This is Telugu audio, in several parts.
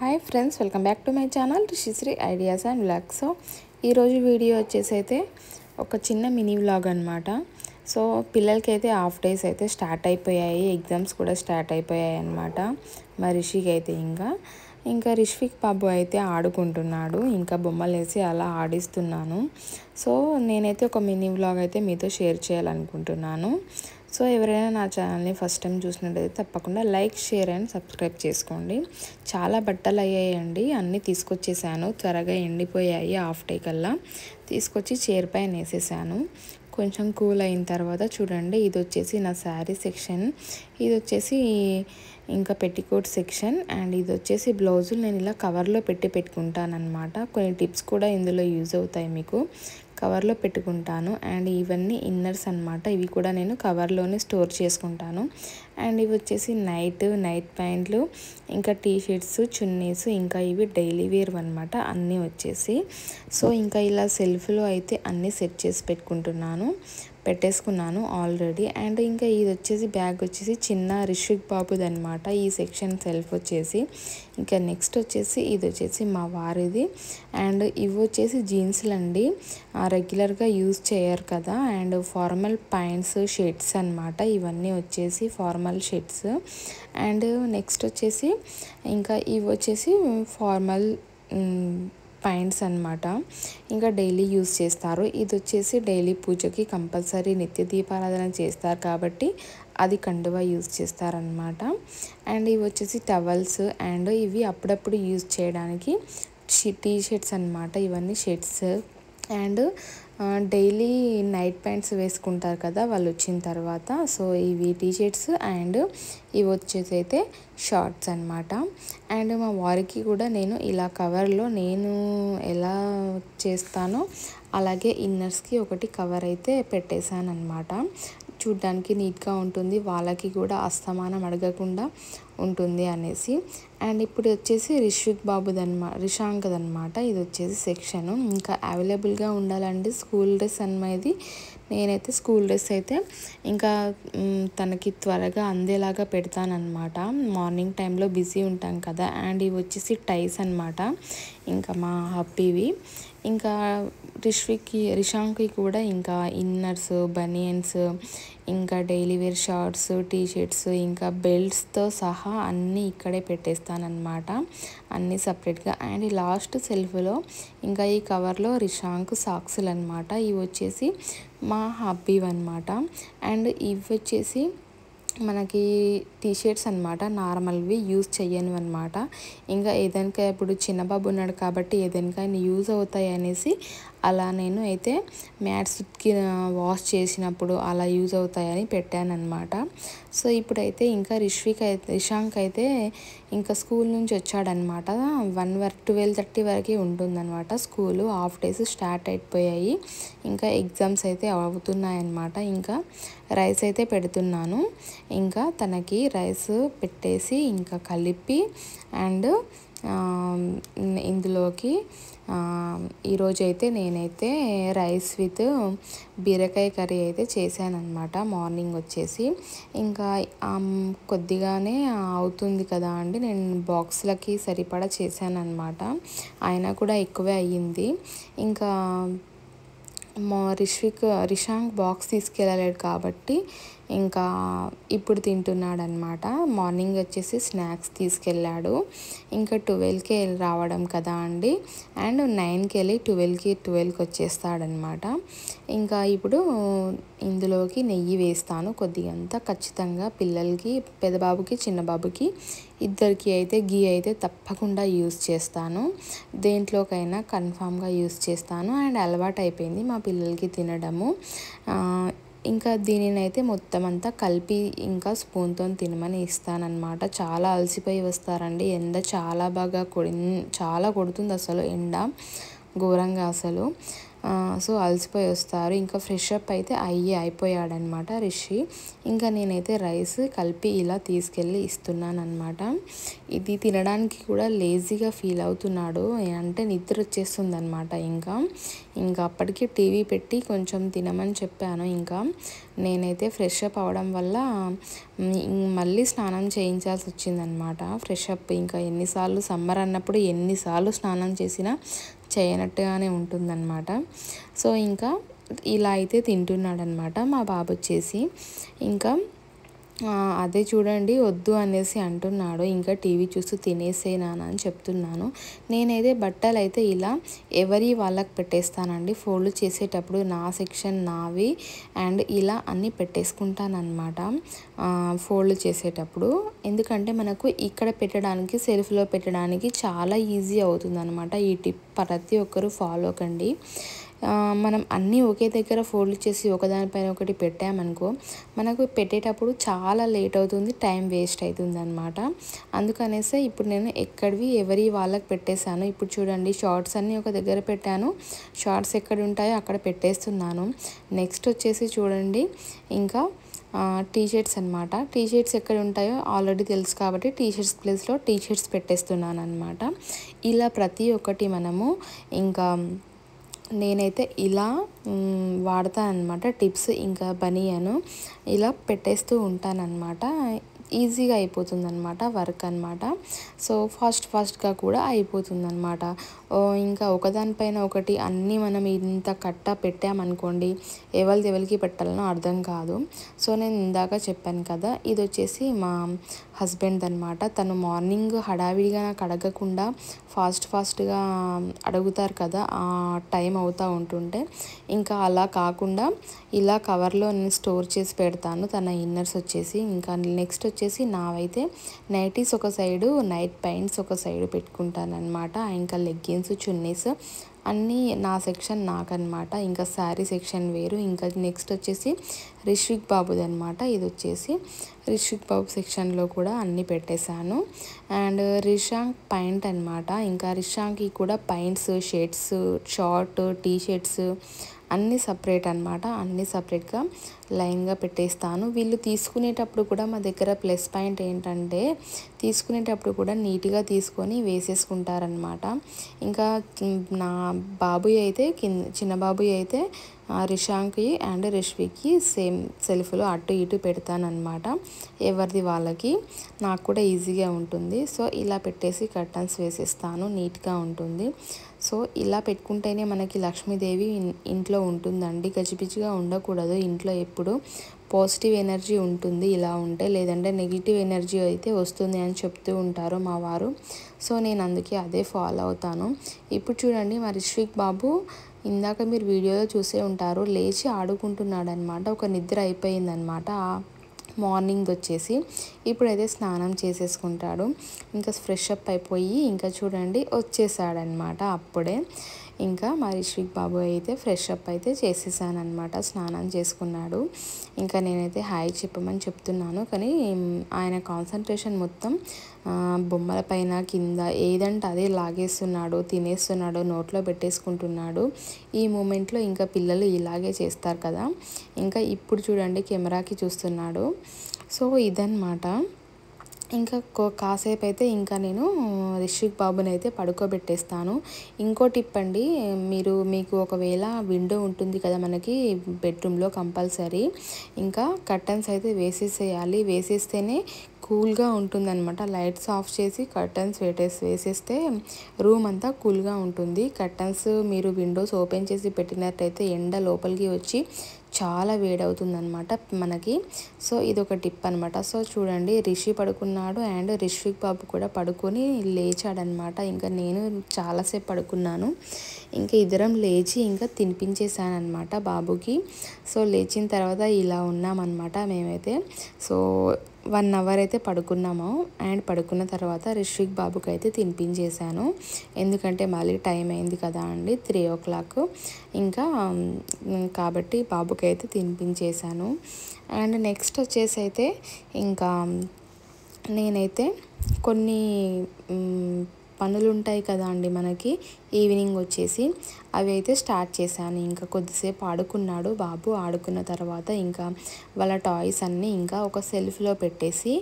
Hi friends, welcome back to my channel Rishishri ideas and vlogs. So ఈరోజు వీడియో వచ్చేసి అయితే ఒక చిన్న మినీ వ్లాగ్ అనమాట. సో పిల్లలకి అయితే హాఫ్ డేస్ అయితే స్టార్ట్ అయిపోయాయి, ఎగ్జామ్స్ కూడా స్టార్ట్ అయిపోయాయి అనమాట. మా రిషికి అయితే ఇంకా రిష్విక్ బాబు అయితే ఆడుకుంటున్నాడు, ఇంకా బొమ్మలు వేసి అలా ఆడిస్తున్నాను. సో నేనైతే ఒక మినీ వ్లాగ్ అయితే మీతో షేర్ చేయాలనుకుంటున్నాను. సో ఎవరైనా నా ఛానల్ని ఫస్ట్ టైం చూసినట్టయితే తప్పకుండా లైక్, షేర్ అండ్ సబ్స్క్రైబ్ చేసుకోండి. చాలా బట్టలు అయ్యాయండి, అన్నీ తీసుకొచ్చేసాను, త్వరగా ఎండిపోయాయి. హాఫ్ డే కల్లా తీసుకొచ్చి చైర్ పైన వేసేసాను. కొంచెం కూల్ అయిన తర్వాత చూడండి, ఇది వచ్చేసి నా శారీ సెక్షన్, ఇది వచ్చేసి ఇంకా పెట్టికోట్ సెక్షన్, అండ్ ఇది వచ్చేసి బ్లౌజులు నేను ఇలా కవర్లో పెట్టుకుంటాను అనమాట. కొన్ని టిప్స్ కూడా ఇందులో యూజ్ అవుతాయి, మీకు కవర్లో పెట్టుకుంటాను. అండ్ ఇవన్నీ ఇన్నర్స్ అనమాట, ఇవి కూడా నేను కవర్లోనే స్టోర్ చేసుకుంటాను. అండ్ ఇవి వచ్చేసి నైట్ ప్యాంట్లు, ఇంకా టీషర్ట్స్, చున్నీస్, ఇంకా ఇవి డైలీ వేర్ అనమాట అన్నీ వచ్చేసి. సో ఇంకా ఇలా సెల్ఫ్లో అయితే అన్నీ సెట్ చేసి పెట్టేసుకున్నాను ఆల్రెడీ. అండ్ ఇంకా ఇది వచ్చేసి బ్యాగ్ వచ్చేసి చిన్న రిషిక్ బాబుది అనమాట, ఈ సెక్షన్ సెల్ఫ్ వచ్చేసి. ఇంకా నెక్స్ట్ వచ్చేసి ఇది వచ్చేసి మా వారిది. అండ్ ఇవి వచ్చేసి జీన్స్లు అండి, రెగ్యులర్గా యూజ్ చేయరు కదా. అండ్ ఫార్మల్ ప్యాంట్స్, షర్ట్స్ అనమాట, ఇవన్నీ వచ్చేసి ఫార్మల్ షర్ట్స్. అండ్ నెక్స్ట్ వచ్చేసి ఇంకా ఇవి వచ్చేసి ఫార్మల్ ప్యాంట్స్ అనమాట, ఇంకా డైలీ యూజ్ చేస్తారు. ఇది వచ్చేసి డైలీ పూజకి కంపల్సరీ నిత్య దీపారాధన చేస్తారు కాబట్టి అది కండువా యూజ్ చేస్తారనమాట. అండ్ ఇవి వచ్చేసి టవల్స్, అండ్ ఇవి అప్పుడప్పుడు యూజ్ చేయడానికి టీ షర్ట్స్ అనమాట, ఇవన్నీ shirts. And daily night pants వేసుకుంటారు కదా వాళ్ళు వచ్చిన తర్వాత, సో ఇవి టీ షర్ట్స్. అండ్ ఇవి వచ్చేసి అయితే షార్ట్స్ అనమాట. అండ్ మా వారికి కూడా నేను ఇలా కవర్లో నేను ఎలా చేస్తానో అలాగే ఇన్నర్స్కి ఒకటి కవర్ అయితే పెట్టేశాను అనమాట. చూడ్డానికి నీట్గా ఉంటుంది, వాళ్ళకి కూడా అస్తమానం అడగకుండా ఉంటుంది అనేసి. అండ్ ఇప్పుడు వచ్చేసి రిషాంక్దనమాట, ఇది వచ్చేసి సెక్షను. ఇంకా అవైలబుల్గా ఉండాలండి స్కూల్ డ్రెస్ అనేది. నేనైతే స్కూల్ డ్రెస్ అయితే ఇంకా తనకి త్వరగా అందేలాగా పెడతానమాట, మార్నింగ్ టైంలో బిజీ ఉంటాం కదా. అండ్ ఇవి వచ్చేసి టైస్ అనమాట, ఇంకా మా హబ్బీవి. ఇంకా రిషాంక్కి కూడా ఇంకా ఇన్నర్స్, బనియన్స్, ఇంకా daily wear shorts, T shirts, ఇంకా బెల్ట్స్తో సహా అన్నీ ఇక్కడే పెట్టేస్తానమాట, అన్నీ సపరేట్గా. అండ్ లాస్ట్ సెల్ఫ్లో ఇంకా ఈ కవర్లో రిషాంక్ సాక్సులు అనమాట, ఇవి వచ్చేసి మా హబ్బీవి అనమాట. అండ్ ఇవి వచ్చేసి మనకి టీషర్ట్స్ అనమాట, నార్మల్వి, యూజ్ చెయ్యను అనమాట. ఇంకా ఏదైనా ఇప్పుడు చిన్నబాబు ఉన్నాడు కాబట్టి ఏదైనా యూజ్ అవుతాయి అనేసి అలా నేను అయితే మ్యాట్స్కి వాష్ చేసినప్పుడు అలా యూజ్ అవుతాయని పెట్టానమాట. సో ఇప్పుడైతే ఇంకా రిషాంక్ అయితే ఇంకా స్కూల్ నుంచి వచ్చాడనమాట. 12:30 వరకే ఉంటుందన్నమాట స్కూలు, హాఫ్ డేస్ స్టార్ట్ అయిపోయాయి, ఇంకా ఎగ్జామ్స్ అయితే అవుతున్నాయన్నమాట. ఇంకా రైస్ అయితే పెడుతున్నాను, ఇంకా తనకి రైస్ పెట్టేసి ఇంకా కలిపి. అండ్ ఇందులోకి ఈరోజైతే నేనైతే రైస్ విత్ బీరకాయ కర్రీ అయితే చేశానమాట. మార్నింగ్ వచ్చేసి ఇంకా కొద్దిగానే అవుతుంది కదా అండి, నేను బాక్స్లకి సరిపడా చేశానమాట, అయినా కూడా ఎక్కువే అయ్యింది. ఇంకా రిషాంక్ బాక్స్ తీసుకెళ్ళలేడు కాబట్టి ఇంకా ఇప్పుడు తింటున్నాడనమాట. మార్నింగ్ వచ్చేసి స్నాక్స్ తీసుకెళ్ళాడు, ఇంకా 12కి రావడం కదా అండి. అండ్ 9కి వెళ్ళి 12కి వచ్చేస్తాడనమాట. ఇంకా ఇప్పుడు ఇందులోకి నెయ్యి వేస్తాను కొద్దిగంతా, ఖచ్చితంగా పిల్లలకి, పెద్దబాబుకి చిన్నబాబుకి ఇద్దరికి అయితే గీ అయితే తప్పకుండా యూజ్ చేస్తాను, దేంట్లోకైనా కన్ఫామ్గా యూజ్ చేస్తాను. అండ్ అలవాటు అయిపోయింది మా పిల్లలకి తినడము. ఇంకా దీనినైతే మొత్తం అంతా కలిపి ఇంకా స్పూన్తో తినమని ఇస్తానన్నమాట. చాలా అలసిపోయి వస్తారండి, ఎండ చాలా కొడుతుంది అసలు, ఎండ ఘోరంగా అసలు. సో అలసిపోయి వస్తారు. ఇంకా ఫ్రెష్ అప్ అయితే అయిపోయాడనమాట రిషి. ఇంకా నేనైతే రైస్ కలిపి ఇలా తీసుకెళ్ళి ఇస్తున్నానమాట. ఇది తినడానికి కూడా లేజీగా ఫీల్ అవుతున్నాడు, అంటే నిద్ర వచ్చేస్తుంది అనమాట. ఇంకా అప్పటికి టీవీ పెట్టి కొంచెం తినమని చెప్పాను. ఇంకా నేనైతే ఫ్రెష్ అప్ అవ్వడం వల్ల మళ్ళీ స్నానం చేయించాల్సి వచ్చిందనమాట. ఫ్రెష్ అప్ ఇంకా ఎన్నిసార్లు సమ్మర్ అన్నప్పుడు ఎన్నిసార్లు స్నానం చేసినా చేయనట్టుగానే ఉంటుందన్నమాట. సో ఇంకా ఇలా అయితే తింటున్నాడనమాట మా బాబు వచ్చేసి. ఇంకా అదే చూడండి వద్దు అనేసి అంటున్నాడు, ఇంకా టీవీ చూస్తూ తినేసేనా అని చెప్తున్నాను. నేనైతే బట్టలు అయితే ఇలా ఎవరి వాళ్ళకి పెట్టేస్తానండి. ఫోల్డ్ చేసేటప్పుడు నా సెక్షన్ నావి అండ్ ఇలా అన్నీ పెట్టేసుకుంటానమాట ఫోల్డ్ చేసేటప్పుడు. ఎందుకంటే మనకు ఇక్కడ పెట్టడానికి సెల్ఫ్లో పెట్టడానికి చాలా ఈజీ అవుతుందన్నమాట. ఈ టిప్ ప్రతి ఒక్కరూ ఫాలో కండి. మనం అన్నీ ఒకే దగ్గర ఫోల్డ్ చేసి ఒకదానిపైన ఒకటి పెట్టామనుకో మనకు పెట్టేటప్పుడు చాలా లేట్ అవుతుంది, టైం వేస్ట్ అవుతుంది అనమాట. అందుకనేసి ఇప్పుడు నేను ఎక్కడివి ఎవరి వాళ్ళకి పెట్టేశాను. ఇప్పుడు చూడండి షార్ట్స్ అన్నీ ఒక దగ్గర పెట్టాను, షార్ట్స్ ఎక్కడ ఉంటాయో అక్కడ పెట్టేస్తున్నాను. నెక్స్ట్ వచ్చేసి చూడండి ఇంకా టీషర్ట్స్ అనమాట. టీషర్ట్స్ ఎక్కడ ఉంటాయో ఆల్రెడీ తెలుసు కాబట్టి టీషర్ట్స్ ప్లేస్లో టీషర్ట్స్ పెట్టేస్తున్నాను అనమాట. ఇలా ప్రతి ఒక్కటి మనము ఇంకా నేనైతే ఇలా వాడతానన్నమాట టిప్స్. ఇంకా బనియను ఇలా పెట్టేస్తూ ఉంటానన్నమాట. ఈజీగా అయిపోతుందన్నమాట వర్క్ అనమాట. సో ఫాస్ట్గా కూడా అయిపోతుందన్నమాట. ఇంకా ఒకదానిపైన ఒకటి అన్నీ మనం ఇంత కట్ట పెట్టామనుకోండి ఎవరికి పెట్టాలనో అర్థం కాదు. సో నేను ఇందాక చెప్పాను కదా, ఇది వచ్చేసి మా హస్బెండ్ అనమాట. తను మార్నింగ్ హడావిడిగా నాకు అడగకుండా ఫాస్ట్గా అడుగుతారు కదా, ఆ టైం అవుతూ ఉంటుంటే ఇంకా అలా కాకుండా ఇలా కవర్లో నేను స్టోర్ చేసి పెడతాను తన ఇన్నర్స్ వచ్చేసి. ఇంకా నెక్స్ట్ వచ్చేసి నావైతే నైటీస్ ఒక సైడు, నైట్ ప్యాంట్స్ ఒక సైడు పెట్టుకుంటాను అనమాట. ఇంకా లెగ్గిన్స్, చున్నీస్ అన్నీ నా సెక్షన్ నాకనమాట. ఇంకా శారీ సెక్షన్ వేరు. ఇంకా నెక్స్ట్ వచ్చేసి రిషిక్ బాబుది అనమాట. ఇది వచ్చేసి రిషిక్ బాబు సెక్షన్లో కూడా అన్నీ పెట్టేశాను. అండ్ రిషాంక్ ప్యాంట్ అనమాట. ఇంకా రిషాంక్కి కూడా pants, shirts, short, T shirts అన్నీ సపరేట్ అనమాట. అన్నీ సపరేట్గా లైన్గా పెట్టేస్తాను. వీళ్ళు తీసుకునేటప్పుడు కూడా మా దగ్గర ప్లస్ పాయింట్ ఏంటంటే తీసుకునేటప్పుడు కూడా నీట్గా తీసుకొని వేసేసుకుంటారనమాట. ఇంకా నా బాబుయ్ అయితే చిన్న బాబుయ్ అయితే రిషాంక్కి అండ్ రిష్వికి సేమ్ సెల్ఫ్లో అటు ఇటు పెడతానమాట. ఎవరిది వాళ్ళకి, నాకు కూడా ఈజీగా ఉంటుంది. సో ఇలా పెట్టేసి కర్టన్స్ వేసేస్తాను, నీట్గా ఉంటుంది. సో ఇలా పెట్టుకుంటేనే మనకి లక్ష్మీదేవి ఇంట్లో ఉంటుందండి. గజిబిజిగా ఉండకూడదు ఇంట్లో, ఎప్పుడు పాజిటివ్ ఎనర్జీ ఉంటుంది ఇలా ఉంటే. లేదంటే నెగిటివ్ ఎనర్జీ అయితే వస్తుంది అని చెప్తూ ఉంటారు మా వారు. సో నేను అందుకే అదే ఫాలో అవుతాను. ఇప్పుడు చూడండి మా రిష్విక్ బాబు ఇందాక మీరు వీడియోలో చూసే ఉంటారు, లేచి ఆడుకుంటున్నాడు అనమాట. ఒక నిద్ర అయిపోయిందనమాట మార్నింగ్ వచ్చేసి. ఇప్పుడైతే స్నానం చేసేసుకుంటాడు. ఇంకా ఫ్రెష్ అప్ అయిపోయి ఇంకా చూడండి వచ్చేసాడనమాట అప్పుడే. ఇంకా మా రిష్విక్ బాబు అయితే ఫ్రెష్ అప్ అయితే చేసేసానమాట, స్నానం చేసుకున్నాడు. ఇంకా నేనైతే హాయ్ చెప్పమని చెప్తున్నాను, కానీ ఆయన కాన్సన్ట్రేషన్ మొత్తం బొమ్మల పైన కింద ఏదంటే అదే లాగేస్తున్నాడు, తినేస్తున్నాడు, నోట్లో పెట్టేసుకుంటున్నాడు. ఈ మూమెంట్లో ఇంకా పిల్లలు ఇలాగే చేస్తారు కదా. ఇంకా ఇప్పుడు చూడండి కెమెరాకి చూస్తున్నాడు. సో ఇదన్నమాట. ఇంకా కాసేపు అయితే ఇంకా నేను రిషిక్ బాబుని అయితే పడుకోబెట్టేస్తాను. ఇంకో టిప్ అండి, మీకు ఒకవేళ విండో ఉంటుంది కదా మనకి బెడ్రూమ్లో కంపల్సరీ, ఇంకా కర్టన్స్ అయితే వేసేసేయాలి. వేసేస్తేనే కూల్గా ఉంటుందన్నమాట. లైట్స్ ఆఫ్ చేసి కర్టన్స్ వేసేస్తే రూమ్ అంతా కూల్గా ఉంటుంది. కర్టన్స్ మీరు విండోస్ ఓపెన్ చేసి పెట్టినట్టయితే ఎండ లోపలికి వచ్చి చాలా వేడవుతుందన్నమాట మనకి. సో ఇది ఒక టిప్ అనమాట. సో చూడండి రిషి పడుకున్నాడు అండ్ రిష్విక్ బాబు కూడా పడుకొని లేచాడనమాట. ఇంకా నేను చాలాసేపు పడుకున్నాను. ఇంకా ఇద్దరం లేచి ఇంకా తినిపించేసాను అనమాట బాబుకి. సో లేచిన తర్వాత ఇలా ఉన్నామన్నమాట మేమైతే. సో 1 అవర్ అయితే పడుకున్నాము. అండ్ పడుకున్న తర్వాత రిష్విక్ బాబుకి అయితే తినిపించేశాను. ఎందుకంటే మళ్ళీ టైం అయింది కదా అండి, 3 o'clock. ఇంకా కాబట్టి బాబుకి అయితే తినిపించేశాను. అండ్ నెక్స్ట్ వచ్చేసి అయితే ఇంకా నేనైతే కొన్ని పనులు ఉంటాయి కదా అండి మనకి ఈవినింగ్ వచ్చేసి, అవి అయితే స్టార్ట్ చేశాను. ఇంకా కొద్దిసేపు ఆడుకున్నాడు బాబు. ఆడుకున్న తర్వాత ఇంకా వాళ్ళ టాయ్స్ అన్నీ ఇంకా ఒక సెల్ఫ్లో పెట్టేసి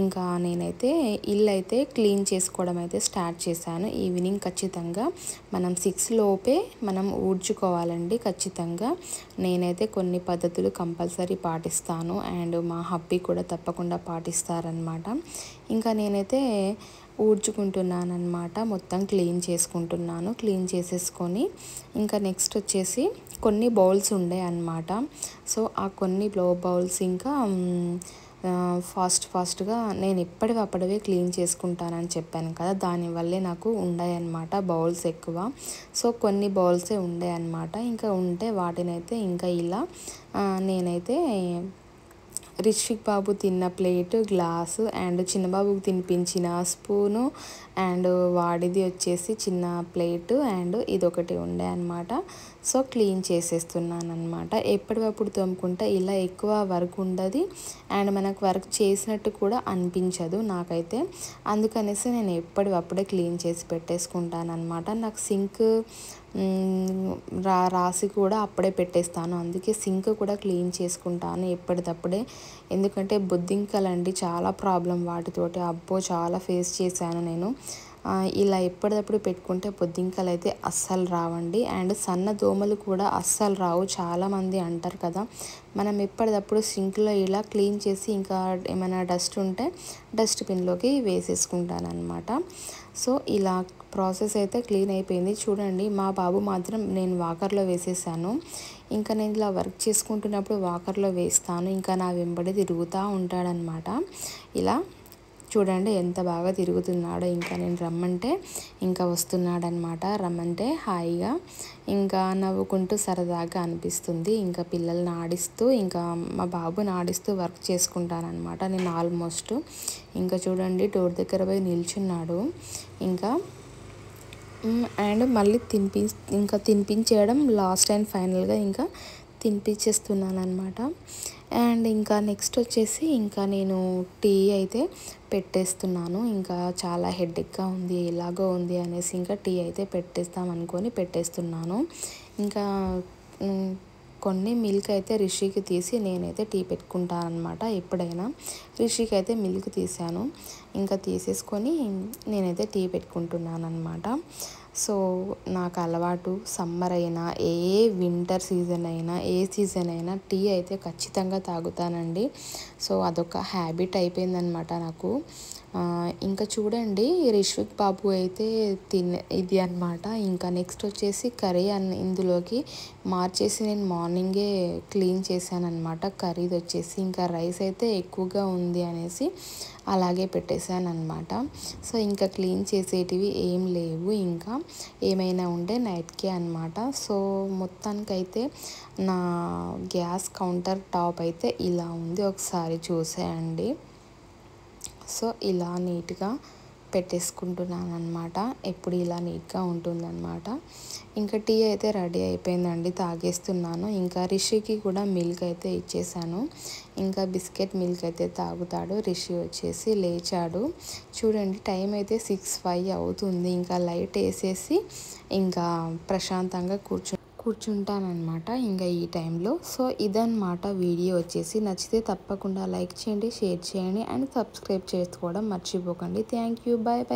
ఇంకా నేనైతే ఇల్లు అయితే క్లీన్ చేసుకోవడం అయితే స్టార్ట్ చేశాను. ఈవినింగ్ ఖచ్చితంగా మనం 6 లోపే మనం ఊడ్చుకోవాలండి ఖచ్చితంగా. నేనైతే కొన్ని పద్ధతులు కంపల్సరీ పాటిస్తాను అండ్ మా హబ్బీ కూడా తప్పకుండా పాటిస్తారనమాట. ఇంకా నేనైతే ఊడ్చుకుంటున్నానమాట, మొత్తం క్లీన్ చేసుకుంటున్నాను. క్లీన్ చేసేసుకొని ఇంకా నెక్స్ట్ వచ్చేసి కొన్ని బౌల్స్ ఉండే అన్నమాట. సో ఆ కొన్ని బౌల్స్ ఇంకా ఫాస్ట్గా నేను ఎప్పటివే క్లీన్ చేసుకుంటానని చెప్పాను కదా, దానివల్లే నాకు ఉన్నాయన్నమాట బౌల్స్ ఎక్కువ. సో కొన్ని బౌల్సే ఉండే అన్నమాట. ఇంకా ఉంటే వాటినైతే ఇంకా ఇలా నేనైతే రిషిక్ బాబు తిన్న ప్లేటు, గ్లాసు అండ్ చిన్నబాబుకి తినిపించిన స్పూను అండ్ వాడిది వచ్చేసి చిన్న ప్లేటు అండ్ ఇదొకటి ఉండే అన్నమాట. సో క్లీన్ చేసేస్తున్నాను అనమాట. ఎప్పటికప్పుడు తోముకుంటే ఇలా ఎక్కువ వర్క్ ఉండదు అండ్ మనకు వర్క్ చేసినట్టు కూడా అనిపించదు నాకైతే. అందుకనేసి నేను ఎప్పటికప్పుడే క్లీన్ చేసి పెట్టేసుకుంటాను అనమాట. నాకు సింక్ రాసి కూడా అప్పుడే పెట్టేస్తాను, అందుకే సింక్ కూడా క్లీన్ చేసుకుంటాను ఎప్పటికప్పుడే. ఎందుకంటే బొద్దింకలండి చాలా ప్రాబ్లం వాటితోటి, అబ్బో చాలా ఫేస్ చేశాను నేను. ఇలా ఎప్పటికప్పుడు పెట్టుకుంటే బొద్దింకలు అయితే అస్సలు రావండి అండ్ సన్న దోమలు కూడా అస్సలు రావు. చాలామంది అంటారు కదా, మనం ఎప్పటికప్పుడు సింక్లో ఇలా క్లీన్ చేసి ఇంకా ఏమైనా డస్ట్ ఉంటే డస్ట్బిన్లోకి వేసేసుకుంటాను అనమాట. సో ఇలా ప్రాసెస్ అయితే క్లీన్ అయిపోయింది. చూడండి మా బాబు మాత్రం నేను వాకర్లో వేసేసాను. ఇంకా నేను ఇలా వర్క్ చేసుకుంటున్నప్పుడు వాకర్లో వేస్తాను, ఇంకా నా వెంబడి తిరుగుతూ ఉంటాడనమాట. ఇలా చూడండి ఎంత బాగా తిరుగుతున్నాడో. ఇంకా నేను రమ్మంటే ఇంకా వస్తున్నాడనమాట. రమ్మంటే హాయిగా ఇంకా నవ్వుకుంటూ సరదాగా అనిపిస్తుంది. ఇంకా పిల్లల్ని ఆడిస్తూ ఇంకా మా బాబుని ఆడిస్తూ వర్క్ చేసుకుంటానమాట నేను ఆల్మోస్ట్. ఇంకా చూడండి డోర్ దగ్గర పోయి నిల్చున్నాడు. ఇంకా అండ్ మళ్ళీ తినిపించేయడం లాస్ట్ అండ్ ఫైనల్గా ఇంకా తినిపించేస్తున్నాను అనమాట. అండ్ ఇంకా నెక్స్ట్ వచ్చేసి ఇంకా నేను టీ అయితే పెట్టేస్తున్నాను. ఇంకా చాలా హెడేక్గా ఉంది, ఎలాగో ఉంది అనేసి ఇంకా టీ అయితే పెట్టేస్తాం అనుకొని పెట్టేస్తున్నాను. ఇంకా కొన్ని మిల్క్ అయితే రిషికి తీసి నేనైతే టీ పెట్టుకుంటాను అనమాట. ఎప్పుడైనా రిషికి అయితే మిల్క్ తీసాను, ఇంకా తీసేసుకొని నేనైతే టీ పెట్టుకుంటున్నాను అనమాట. సో నాకు అలవాటు, సమ్మర్ అయినా వింటర్ సీజన్ అయినా ఏ సీజన్ అయినా టీ అయితే ఖచ్చితంగా తాగుతానండి. సో అదొక హ్యాబిట్ అయిపోయిందనమాట నాకు. ఇంకా చూడండి రిషిక్ బాబు అయితే ఇది అనమాట. ఇంకా నెక్స్ట్ వచ్చేసి కర్రీ ఇందులోకి మార్చేసి నేను మార్నింగే క్లీన్ చేశాను అనమాట. కర్రీది వచ్చేసి ఇంకా రైస్ అయితే ఎక్కువగా ఉంది అనేసి అలాగే పెట్టేశాను అనమాట. సో ఇంకా క్లీన్ చేసేటివి ఏం లేవు, ఇంకా ఏమైనా ఉంటే నైట్కే అనమాట. సో మొత్తానికైతే నా గ్యాస్ కౌంటర్ టాప్ అయితే ఇలా ఉంది, ఒకసారి చూసేయండి. సో ఇలా నీట్గా పెట్టేసుకుంటున్నాను అనమాట. ఎప్పుడు ఇలా నీట్గా ఉంటుందన్నమాట. ఇంకా టీ అయితే రెడీ అయిపోయిందండి, తాగేస్తున్నాను. ఇంకా రిషికి కూడా మిల్క్ అయితే ఇచ్చేసాను. ఇంకా బిస్కెట్ మిల్క్ అయితే తాగుతాడు. రిషి వచ్చేసి లేచాడు. చూడండి టైం అయితే 6:05 అవుతుంది. ఇంకా లైట్ వేసేసి ఇంకా ప్రశాంతంగా కూర్చుంటానమాట ఇంకా ఈ టైంలో. సో ఇదన్నమాట వీడియో వచ్చేసి. నచ్చితే తప్పకుండా లైక్ చేయండి, షేర్ చేయండి అండ్ సబ్స్క్రైబ్ చేసుకోవడం మర్చిపోకండి. Thank you, bye bye.